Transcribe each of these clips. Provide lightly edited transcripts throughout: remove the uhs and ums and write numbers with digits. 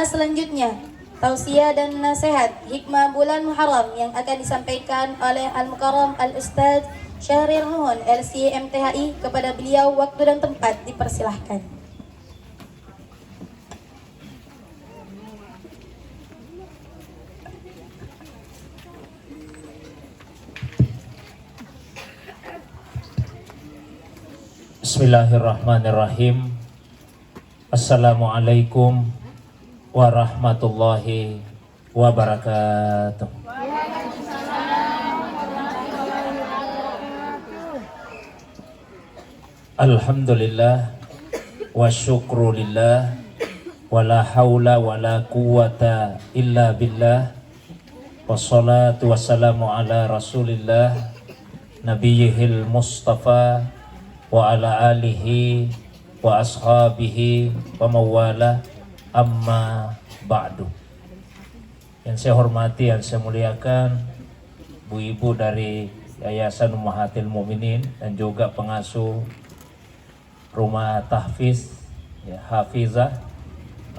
Selanjutnya, tausiah dan nasihat hikmah bulan Muharram yang akan disampaikan oleh Al-Mukarram Al-Ustaz Syahrir Nuhun LCMTHI. Kepada beliau waktu dan tempat dipersilahkan. Bismillahirrahmanirrahim. Assalamualaikum warahmatullahi wabarakatuh. Alhamdulillah wa syukrulillah wa la hawla wa la quwata illa billah. Wassalatu wassalamu ala rasulillah nabiyihil mustafa wa ala alihi wa ashabihi wa mawala, amma ba'du. Yang saya hormati, yang saya muliakan Bu Ibu dari Yayasan Ummahatil Mukminin dan juga pengasuh Rumah Tahfiz ya, Hafizah,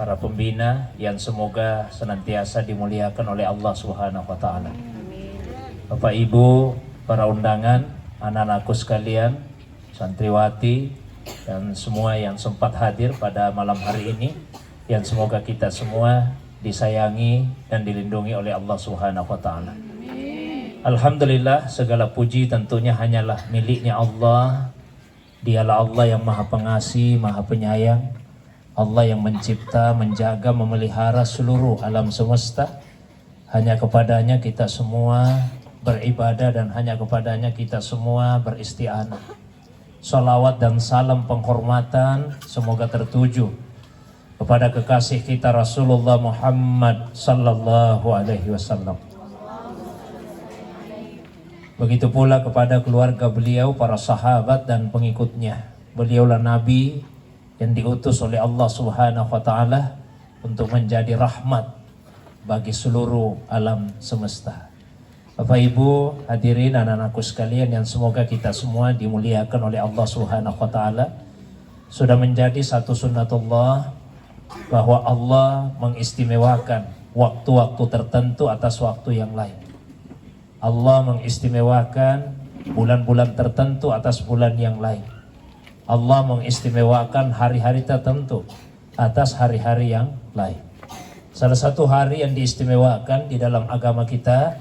para pembina yang semoga senantiasa dimuliakan oleh Allah Subhanahu wa taala. Bapak Ibu, para undangan, anak-anakku sekalian, santriwati dan semua yang sempat hadir pada malam hari ini, yang semoga kita semua disayangi dan dilindungi oleh Allah Subhanahu wa taala. Alhamdulillah, segala puji tentunya hanyalah miliknya Allah. Dialah Allah yang Maha Pengasih, Maha Penyayang. Allah yang mencipta, menjaga, memelihara seluruh alam semesta. Hanya kepadanya kita semua beribadah dan hanya kepadanya kita semua beristighfar. Salawat dan salam penghormatan semoga tertuju kepada kekasih kita Rasulullah Muhammad sallallahu alaihi wasallam. Begitu pula kepada keluarga beliau, para sahabat dan pengikutnya. Beliaulah Nabi yang diutus oleh Allah Subhanahu wa taala untuk menjadi rahmat bagi seluruh alam semesta. Bapak Ibu hadirin, anak-anakku sekalian yang semoga kita semua dimuliakan oleh Allah Subhanahu wa taala. Sudah menjadi satu sunnatullah bahwa Allah mengistimewakan waktu-waktu tertentu atas waktu yang lain. Allah mengistimewakan bulan-bulan tertentu atas bulan yang lain. Allah mengistimewakan hari-hari tertentu atas hari-hari yang lain. Salah satu hari yang diistimewakan di dalam agama kita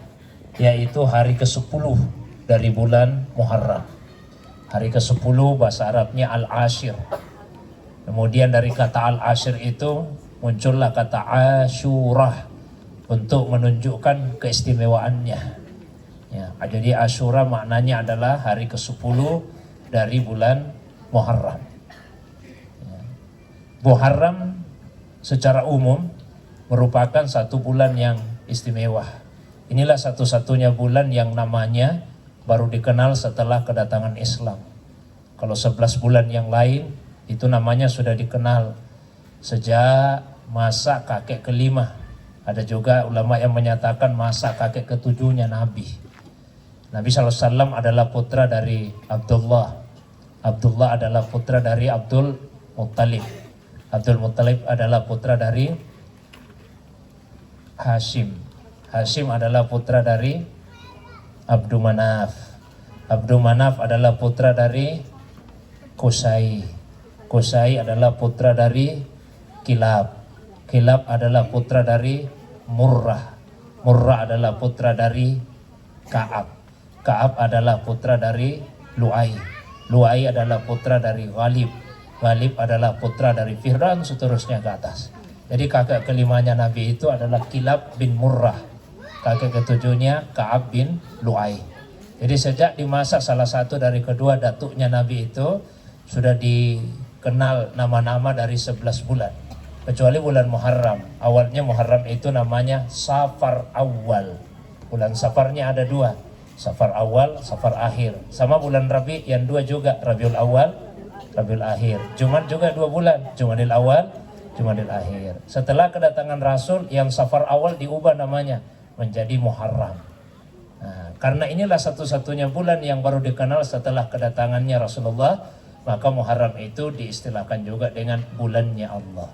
yaitu hari ke-10 dari bulan Muharram. Hari ke-10 bahasa Arabnya Al-Ashir. Kemudian dari kata Al-Ashir itu muncullah kata Asyurah untuk menunjukkan keistimewaannya. Ya, jadi Asyura maknanya adalah hari ke-10 dari bulan Muharram. Ya. Muharram secara umum merupakan satu bulan yang istimewa. Inilah satu-satunya bulan yang namanya baru dikenal setelah kedatangan Islam. Kalau 11 bulan yang lain itu namanya sudah dikenal sejak masa kakek kelima. Ada juga ulama yang menyatakan masa kakek ketujuhnya Nabi. Nabi SAW adalah putra dari Abdullah. Abdullah adalah putra dari Abdul Muttalib. Abdul Muttalib adalah putra dari Hashim. Hashim adalah putra dari Abdul Manaf. Abdul Manaf adalah putra dari Qusay. Qusay adalah putra dari Kilab. Kilab adalah putra dari Murrah. Murrah adalah putra dari Ka'ab. Ka'ab adalah putra dari Lu'ay. Lu'ay adalah putra dari Ghalib. Ghalib adalah putra dari Fihran, seterusnya ke atas. Jadi kakak kelimanya Nabi itu adalah Kilab bin Murrah. Kakek ketujuhnya Ka'ab bin Lu'ay. Jadi sejak di masa salah satu dari kedua datuknya Nabi itu sudah dikenal nama-nama dari 11 bulan. Kecuali bulan Muharram. Awalnya Muharram itu namanya Safar Awal. Bulan Safarnya ada dua. Safar Awal, Safar Akhir. Sama bulan Rabi yang dua juga. Rabiul Awal, Rabiul Akhir. Jumat juga 2 bulan. Jumadil Awal, Jumadil Akhir. Setelah kedatangan Rasul yang Safar Awal diubah namanya menjadi Muharram. Nah, karena inilah satu-satunya bulan yang baru dikenal setelah kedatangannya Rasulullah, maka Muharram itu diistilahkan juga dengan bulannya Allah.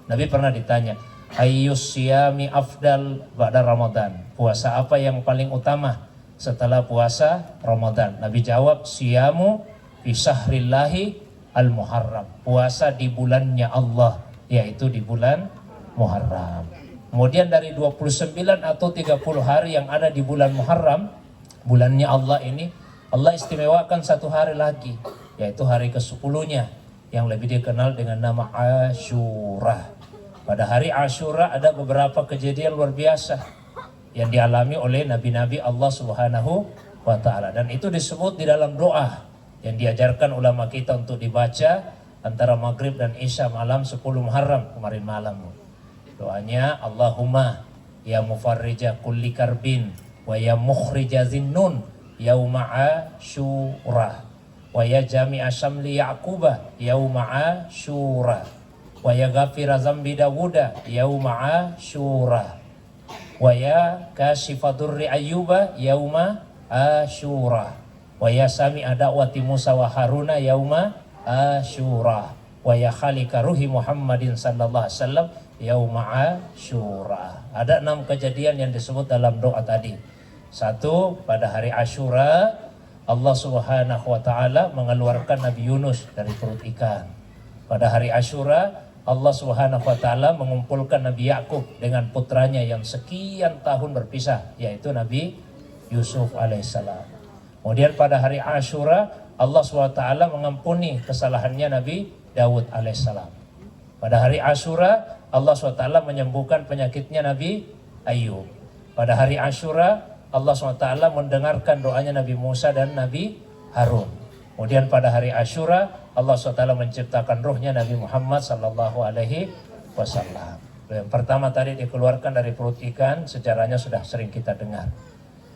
Nabi pernah ditanya, Ayyus siyami afdal ba'da Ramadan. Puasa apa yang paling utama setelah puasa Ramadan? Nabi jawab, siyamu fi syahrillahi al-Muharram. Puasa di bulannya Allah, yaitu di bulan Muharram. Kemudian dari 29 atau 30 hari yang ada di bulan Muharram, bulannya Allah ini, Allah istimewakan satu hari lagi, yaitu hari ke-10-nya, yang lebih dikenal dengan nama Ashura. Pada hari Ashura ada beberapa kejadian luar biasa yang dialami oleh nabi-nabi Allah Subhanahu wa Ta'ala, dan itu disebut di dalam doa yang diajarkan ulama kita untuk dibaca antara maghrib dan isya malam 10 Muharram kemarin malam. Doanya, Allahumma ya mufarrija kulli karbin wa ya mukhrija zinnun yauma Ashura wa ya jami'a syamli Ya'quba yauma Ashura wa ya ghafira zambi Dawuda yauma Ashura wa ya kashifa durri Ayyuba yauma Ashura wa ya sami'a da'wati Musa wa Haruna yauma Ashura wa ya khalika ruhi Muhammadin sallallahu alaihi wasallam yauma Ashura. Ada 6 kejadian yang disebut dalam doa tadi. Satu, pada hari Ashura Allah Subhanahu wa Ta'ala mengeluarkan Nabi Yunus dari perut ikan. Pada hari Ashura Allah Subhanahu wa Ta'ala mengumpulkan Nabi Yakub dengan putranya yang sekian tahun berpisah, yaitu Nabi Yusuf alaihissalam. Kemudian pada hari Ashura Allah Subhanahu wa Ta'ala mengampuni kesalahannya Nabi Daud alaihissalam. Pada hari Ashura Allah SWT menyembuhkan penyakitnya Nabi Ayub. Pada hari Ashura Allah SWT mendengarkan doanya Nabi Musa dan Nabi Harun. Kemudian pada hari Ashura Allah SWT menciptakan ruhnya Nabi Muhammad Sallallahu Alaihi Wasallam. Yang pertama tadi dikeluarkan dari perut ikan, sejarahnya sudah sering kita dengar.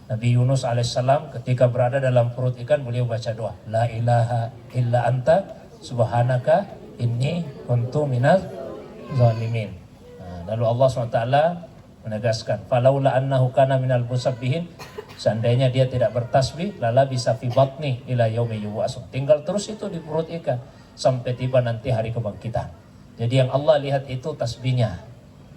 Nabi Yunus alaihissalam ketika berada dalam perut ikan, beliau baca doa, La ilaha illa anta subhanaka inni kuntu minaz zalimin. Lalu Allah SWT menegaskan, falaula annahu kana minal musabbihin, seandainya dia tidak bertasbih, lala bisa fi batni ila yaumi yub'atsun. Tinggal terus itu di perut ikan sampai tiba nanti hari kebangkitan. Jadi yang Allah lihat itu tasbihnya.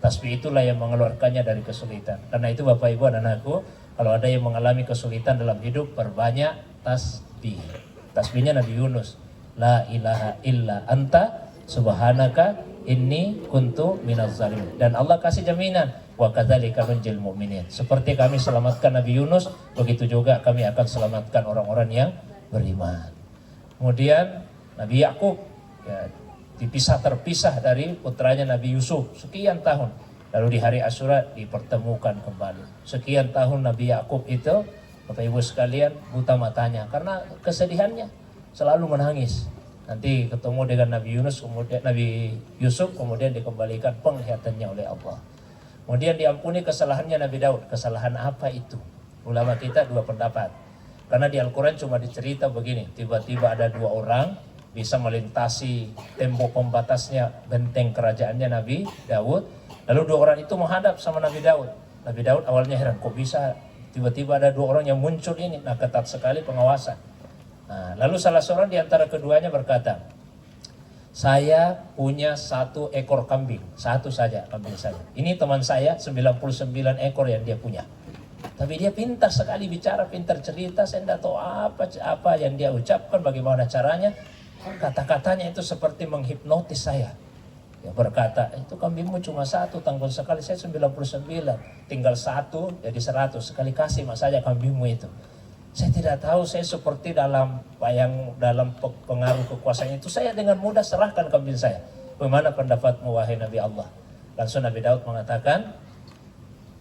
Tasbih itulah yang mengeluarkannya dari kesulitan. Karena itu Bapak Ibu dan aku, kalau ada yang mengalami kesulitan dalam hidup, perbanyak tasbih. Tasbihnya Nabi Yunus, la ilaha illa anta subhanaka inni kuntu minaz zalimin. Dan Allah kasih jaminan, wa kadzalika nunjil mu'minin. Seperti kami selamatkan Nabi Yunus, begitu juga kami akan selamatkan orang-orang yang beriman. Kemudian Nabi Yakub ya, terpisah dari putranya Nabi Yusuf sekian tahun. Lalu di hari Ashura dipertemukan kembali. Sekian tahun Nabi Yakub itu, Bapak Ibu sekalian, buta matanya karena kesedihannya, selalu menangis. Nanti ketemu dengan Nabi Yunus, kemudian Nabi Yusuf, kemudian dikembalikan penglihatannya oleh Allah. Kemudian diampuni kesalahannya Nabi Daud. Kesalahan apa itu? Ulama kita dua pendapat. Karena di Al-Quran cuma dicerita begini, tiba-tiba ada 2 orang bisa melintasi tembok pembatasnya benteng kerajaannya Nabi Daud. Lalu 2 orang itu menghadap sama Nabi Daud. Nabi Daud awalnya heran, kok bisa tiba-tiba ada 2 orang yang muncul ini? Nah, ketat sekali pengawasan. Nah, lalu salah seorang di antara keduanya berkata, saya punya 1 ekor kambing, 1 saja kambing saya. Ini teman saya 99 ekor yang dia punya. Tapi dia pintar sekali bicara, pintar cerita, saya tidak tahu apa yang dia ucapkan, bagaimana caranya. Kata-katanya itu seperti menghipnotis saya. Dia berkata, itu kambingmu cuma 1, tanggung sekali saya 99, tinggal 1 jadi 100, sekali kasih mas saja kambingmu itu. Saya tidak tahu, saya seperti dalam pengaruh kekuasaan itu, saya dengan mudah serahkan kambing saya. Bagaimana pendapatmu wahai Nabi Allah? Langsung Nabi Daud mengatakan,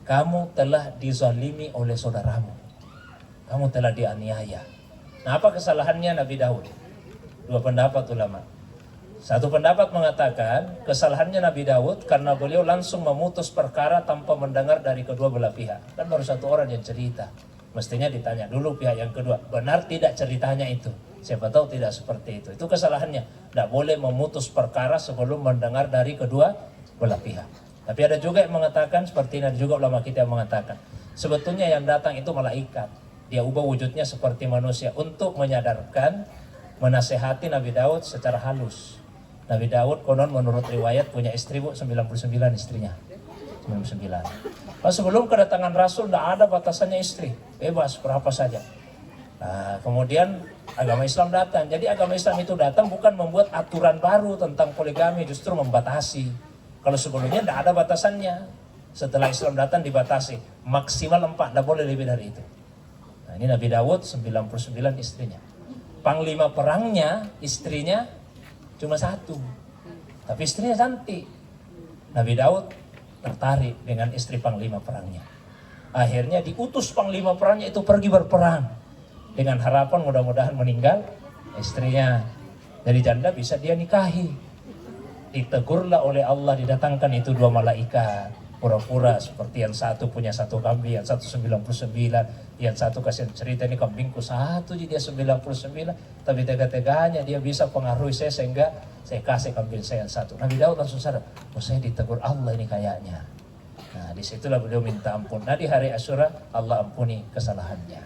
kamu telah dizalimi oleh saudaramu. Kamu telah dianiaya. Nah, apa kesalahannya Nabi Daud? 2 pendapat ulama. Satu pendapat mengatakan kesalahannya Nabi Daud karena beliau langsung memutus perkara tanpa mendengar dari kedua belah pihak. Kan baru 1 orang yang cerita. Mestinya ditanya dulu pihak yang kedua, benar tidak ceritanya itu? Siapa tahu tidak seperti itu. Itu kesalahannya. Tidak boleh memutus perkara sebelum mendengar dari kedua belah pihak. Tapi ada juga yang mengatakan, seperti ini juga ulama kita yang mengatakan, sebetulnya yang datang itu malaikat. Dia ubah wujudnya seperti manusia untuk menyadarkan, menasehati Nabi Daud secara halus. Nabi Daud konon menurut riwayat punya istri 99 istrinya. 99. Pas sebelum kedatangan Rasul tidak ada batasannya istri, bebas berapa saja. Nah, kemudian agama Islam datang. Jadi agama Islam itu datang bukan membuat aturan baru tentang poligami, justru membatasi. Kalau sebelumnya tidak ada batasannya. Setelah Islam datang dibatasi, maksimal 4, tidak boleh lebih dari itu. Nah, ini Nabi Daud 99 istrinya. Panglima perangnya istrinya cuma 1, tapi istrinya cantik. Nabi Daud tertarik dengan istri panglima perangnya. Akhirnya diutus panglima perangnya itu pergi berperang dengan harapan mudah-mudahan meninggal istrinya. Dari janda bisa dia nikahi. Ditegurlah oleh Allah, didatangkan itu 2 malaikat. Pura-pura seperti yang satu punya 1 kambing, yang satu 99, yang satu kasih cerita ini kambingku 1 jadi dia 99, tapi tega-teganya dia bisa pengaruhi saya sehingga saya kasih kambing saya yang 1. Nabi Daud langsung sadar, oh saya ditegur Allah ini kayaknya. Nah disitulah beliau minta ampun. Nah di hari Asyura Allah ampuni kesalahannya.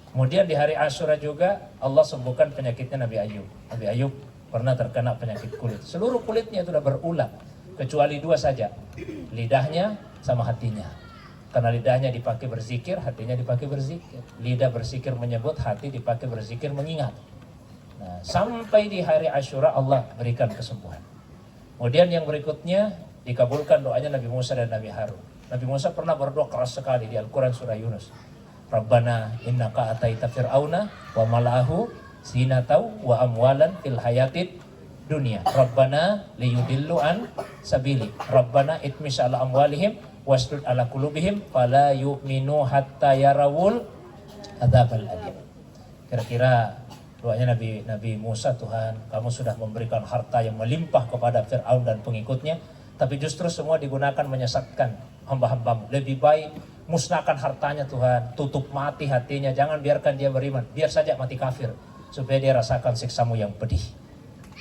Kemudian di hari Asyura juga Allah sembuhkan penyakitnya Nabi Ayub. Nabi Ayub pernah terkena penyakit kulit. Seluruh kulitnya sudah berulang, kecuali 2 saja, lidahnya sama hatinya. Karena lidahnya dipakai berzikir, hatinya dipakai berzikir. Lidah berzikir menyebut, hati dipakai berzikir mengingat. Nah, sampai di hari Asyura Allah berikan kesembuhan. Kemudian yang berikutnya dikabulkan doanya Nabi Musa dan Nabi Harun. Nabi Musa pernah berdoa keras sekali di Al-Quran surah Yunus. Rabbana innaka ataita fir'auna wa mala'ahu zinatau wa amwalan fil hayatid dunia. Rabbana liyudillu an sabili. Rabbana itmis ala amwalihim wasdud ala kulubihim fala yu'minu hatta yarawul adzabal alim. Kira-kira doanya Nabi Musa, Tuhan kamu sudah memberikan harta yang melimpah kepada Fir'aun dan pengikutnya, tapi justru semua digunakan menyesatkan hamba-hambamu. Lebih baik musnahkan hartanya Tuhan, tutup mati hatinya, jangan biarkan dia beriman, biar saja mati kafir supaya dia rasakan siksamu yang pedih.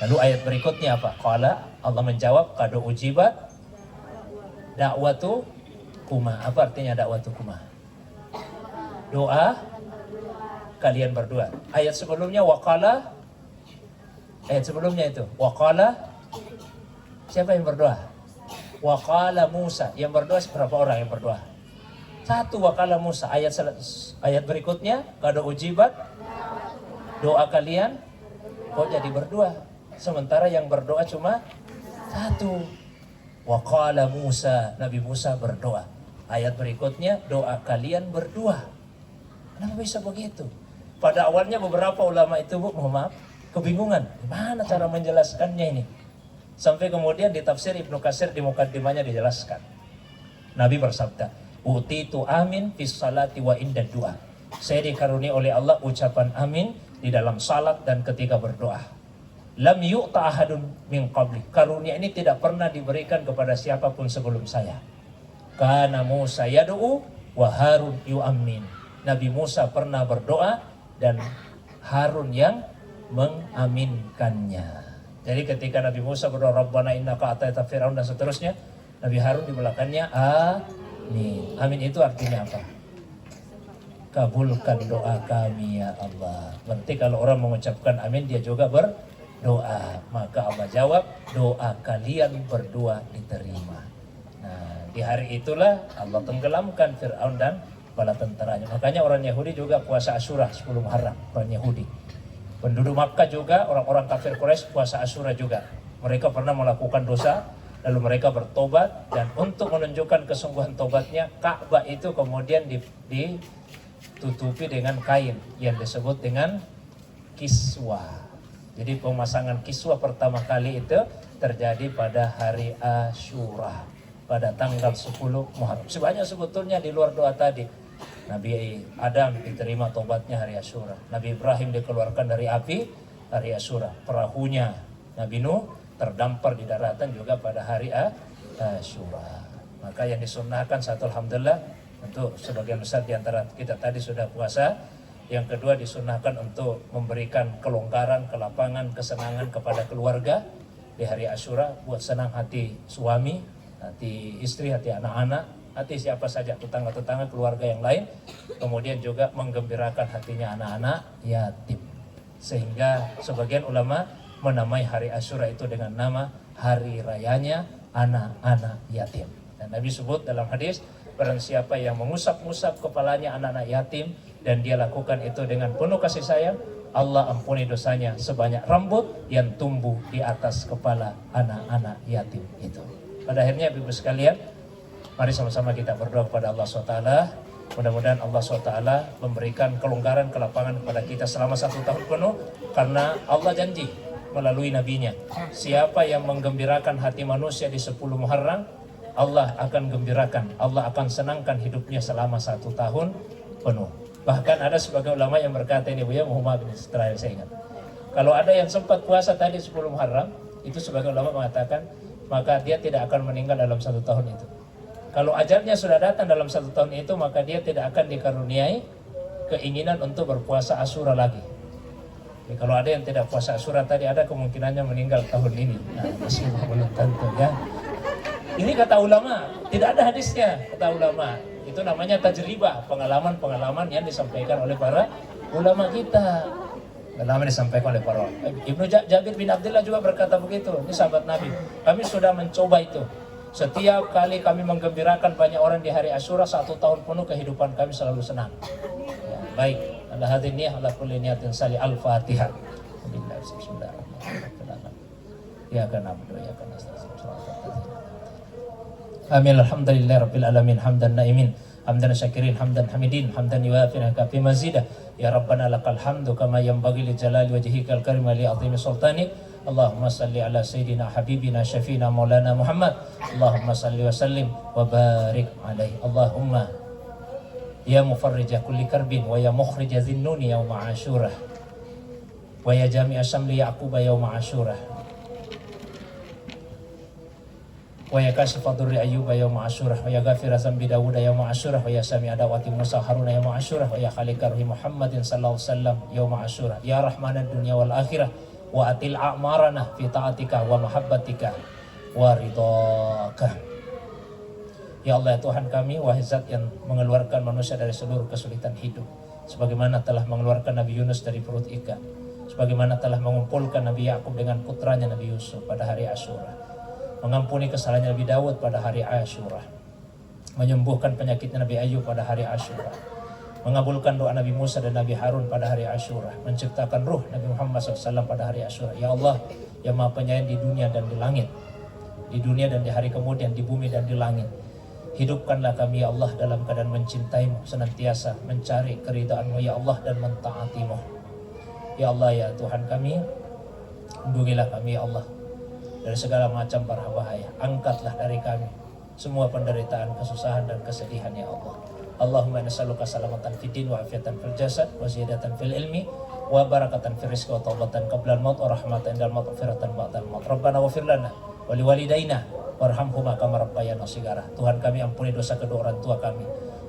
Lalu ayat berikutnya apa? Qala, Allah menjawab, qad ujibat da'watu kuma. Apa artinya da'watu kuma? Doa kalian berdua. Ayat sebelumnya waqala, ayat sebelumnya itu waqala, siapa yang berdoa? Waqala Musa. Yang berdoa berapa orang yang berdoa? 1 waqala Musa. Ayat berikutnya qad ujibat, doa kalian kok jadi berdua, sementara yang berdoa cuma 1. Waqala Musa, Nabi Musa berdoa. Ayat berikutnya doa kalian berdua. Kenapa bisa begitu? Pada awalnya beberapa ulama itu mohon maaf kebingungan gimana cara menjelaskannya ini. Sampai kemudian di tafsir Ibnu Katsir di mukaddimahnya dijelaskan. Nabi bersabda, utitu amin fis salati wa inda du'a. Saya dikaruniai oleh Allah ucapan amin di dalam salat dan ketika berdoa. Lam yu'ta ahadun min qabli. Karunia ini tidak pernah diberikan kepada siapapun sebelum saya. Kana Musa yad'u wa Harun yu'ammin. Nabi Musa pernah berdoa dan Harun yang mengaminkannya. Jadi ketika Nabi Musa berdoa Rabbana innaka ataita fir'aun dan seterusnya, Nabi Harun di belakangnya amin. Amin itu artinya apa? Kabulkan doa kami ya Allah. Berarti kalau orang mengucapkan amin dia juga berdoa. Maka Allah jawab doa kalian berdua diterima. Nah di hari itulah Allah tenggelamkan Fir'aun dan bala tentaranya. Makanya orang Yahudi juga puasa Asyura 10 Muharram. Orang Yahudi. Penduduk Makkah juga orang-orang kafir Quraisy puasa Asyura juga. Mereka pernah melakukan dosa lalu mereka bertobat, dan untuk menunjukkan kesungguhan tobatnya Ka'bah itu kemudian ditutupi dengan kain yang disebut dengan kiswah. Jadi pemasangan kiswah pertama kali itu terjadi pada hari Asyura pada tanggal 10 Muharram. Sebanyak sebetulnya di luar doa tadi. Nabi Adam diterima tobatnya hari Asyura. Nabi Ibrahim dikeluarkan dari api hari Asyura. Perahunya Nabi Nuh terdampar di daratan juga pada hari Asyura. Maka yang disunnahkan satu alhamdulillah untuk sebagian besar di antara kita tadi sudah puasa. Yang kedua disunnahkan untuk memberikan kelonggaran, kelapangan, kesenangan kepada keluarga di hari Asyura, buat senang hati suami, hati istri, hati anak-anak, hati siapa saja, tetangga-tetangga, keluarga yang lain. Kemudian juga menggembirakan hatinya anak-anak yatim. Sehingga sebagian ulama menamai hari Asyura itu dengan nama hari rayanya anak-anak yatim. Dan Nabi sebut dalam hadis, barang siapa yang mengusap-ngusap kepalanya anak-anak yatim dan dia lakukan itu dengan penuh kasih sayang, Allah ampuni dosanya sebanyak rambut yang tumbuh di atas kepala anak-anak yatim itu. Pada akhirnya Ibu sekalian, mari sama-sama kita berdoa kepada Allah SWT. Mudah-mudahan Allah SWT memberikan kelonggaran, kelapangan kepada kita selama 1 tahun penuh, karena Allah janji melalui nabinya, siapa yang menggembirakan hati manusia di 10 Muharram, Allah akan gembirakan, Allah akan senangkan hidupnya selama 1 tahun penuh. Bahkan ada sebagian ulama yang berkata ini, Buya Muhammad, setelah saya ingat, kalau ada yang sempat puasa tadi 10 Muharram, itu sebagian ulama mengatakan, maka dia tidak akan meninggal dalam 1 tahun itu. Kalau ajalnya sudah datang dalam 1 tahun itu, maka dia tidak akan dikaruniai keinginan untuk berpuasa Asyura lagi. Jadi, kalau ada yang tidak puasa Asyura tadi, ada kemungkinannya meninggal tahun ini. Nah, masih belum tentu ya. Ini kata ulama, tidak ada hadisnya, kata ulama. Itu namanya tajribah, pengalaman-pengalaman yang disampaikan oleh para ulama kita. Ulama disampaikan oleh para ulama. Ibnu Jabir bin Abdullah juga berkata begitu. Ini sahabat Nabi. Kami sudah mencoba itu. Setiap kali kami menggembirakan banyak orang di hari Asyura, 1 tahun penuh kehidupan kami selalu senang. Ya, baik. Ala hadin niyah ala kulli niyatin salih al-Fatihah. Bismillahirrahmanirrahim. Ya kana abdu ya kana Amin. Alhamdulillah rabbil alamin, hamdan naimin, hamdan syakirin, hamdan hamidin, hamdan yuwafi kafi mazidah. Ya Rabbana lakal hamdu kama yanbaghi li jalali wajhikal karim li azimi sultanik. Allahumma salli ala sayyidina habibina syafina maulana Muhammad. Allahumma salli wa sallim wa barik alaihi. Allahumma ya mufarrijah kulli karbin wa ya mukhrija dhinnuni yawma Asyura wa ya jami'a syamli yaquba yawma Asyura wa ya kashifa dhurri ayyuba yawma Asyura wa ya ghafira zambi Dawuda yawma Asyura wa ya sami'a da'wati Musa Haruna yawma Asyura wa ya khaliqa ruhi Muhammadin sallallahu alaihi wasallam yawma Asyura. Ya rahmanad dunya wal akhirah wa atil a'marana fi ta'atika wa mahabbatika wa ridhaka. Ya Allah ya Tuhan kami, wahai Zat yang mengeluarkan manusia dari seluruh kesulitan hidup, sebagaimana telah mengeluarkan Nabi Yunus dari perut ikan, sebagaimana telah mengumpulkan Nabi Yakub dengan putranya Nabi Yusuf pada hari Asyura, mengampuni kesalahan Nabi Dawud pada hari Asyura, menyembuhkan penyakitnya Nabi Ayub pada hari Asyura, mengabulkan doa Nabi Musa dan Nabi Harun pada hari Asyura, menciptakan ruh Nabi Muhammad SAW pada hari Asyura. Ya Allah yang Maha Penyayang di dunia dan di langit, di dunia dan di hari kemudian, di bumi dan di langit, hidupkanlah kami ya Allah dalam keadaan mencintaimu, senantiasa mencari keridhaan-Mu ya Allah dan mentaati-Mu. Ya Allah ya Tuhan kami, lindungilah kami ya Allah dari segala macam bara bahaya. Angkatlah dari kami semua penderitaan, kesusahan dan kesedihan ya Allah. Allahumma nas'aluka salamatan fid din wa afiatan fil jasad wa ziyadatan fil ilmi wa barakatan fil rizqi wa taubatan qabla al-maut wa rahmatan indal maut wa firatan ba'dal maut. Rabbana waghfir lana wa liwalidaina warhamhuma kama rabbayana shighara. Tuhan kami, ampuni dosa kedua orang tua kami,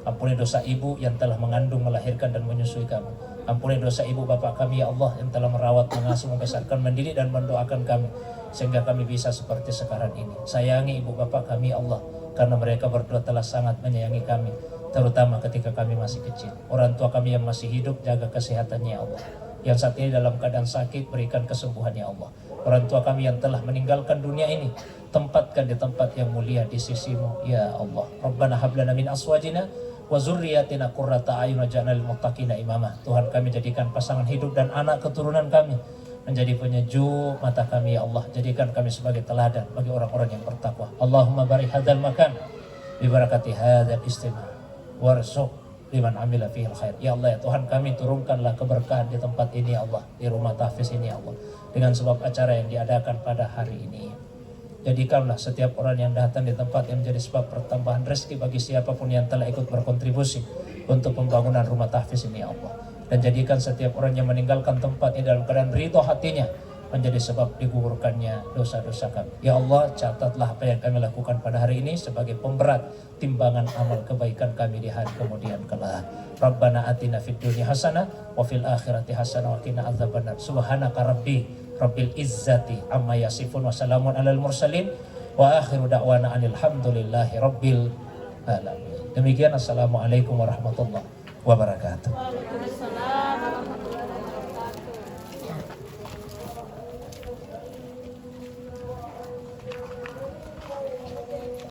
ampuni dosa ibu yang telah mengandung, melahirkan dan menyusui kami, ampuni dosa ibu bapak kami ya Allah yang telah merawat, mengasuh, membesarkan, mendidik dan mendoakan kami sehingga kami bisa seperti sekarang ini. Sayangi ibu bapak kami ya Allah, karena mereka berdua telah sangat menyayangi kami, terutama ketika kami masih kecil. Orang tua kami yang masih hidup, jaga kesehatannya ya Allah. Yang saat ini dalam keadaan sakit, berikan kesembuhan ya Allah. Orang tua kami yang telah meninggalkan dunia ini, tempatkan di tempat yang mulia di sisi-Mu ya Allah. Rabbana hablana min aswajina wa zurriyatina qurrata a'yun waj'alna lil muttaqina imama. Tuhan kami, jadikan pasangan hidup dan anak keturunan kami menjadi penyejuk mata kami ya Allah. Jadikan kami sebagai teladan bagi orang-orang yang bertakwa. Allahumma barik hadzal makan bi barakati hadzal istima' warzuq liman amila fihil khair. Ya Allah ya Tuhan kami, turunkanlah keberkahan di tempat ini ya Allah, di rumah tahfiz ini ya Allah, dengan sebab acara yang diadakan pada hari ini. Jadikanlah setiap orang yang datang di tempat yang menjadi sebab pertambahan rezeki bagi siapapun yang telah ikut berkontribusi untuk pembangunan rumah tahfiz ini ya Allah. Dan jadikan setiap orang yang meninggalkan tempat ini dalam keadaan ridho hatinya, menjadi sebab digugurkannya dosa-dosa kami. Ya Allah, catatlah apa yang kami lakukan pada hari ini sebagai pemberat timbangan amal kebaikan kami di hari kemudian kelak. Rabbana atina fid dunya hasanah wa fil akhirati hasanah wa qina adzabannar. Subhanaka rabbil izzati amma yasifun wa salamun alal mursalin wa akhiru da'wana anil hamdulillahi rabbil alamin. Demikian, assalamualaikum warahmatullahi wabarakatuh.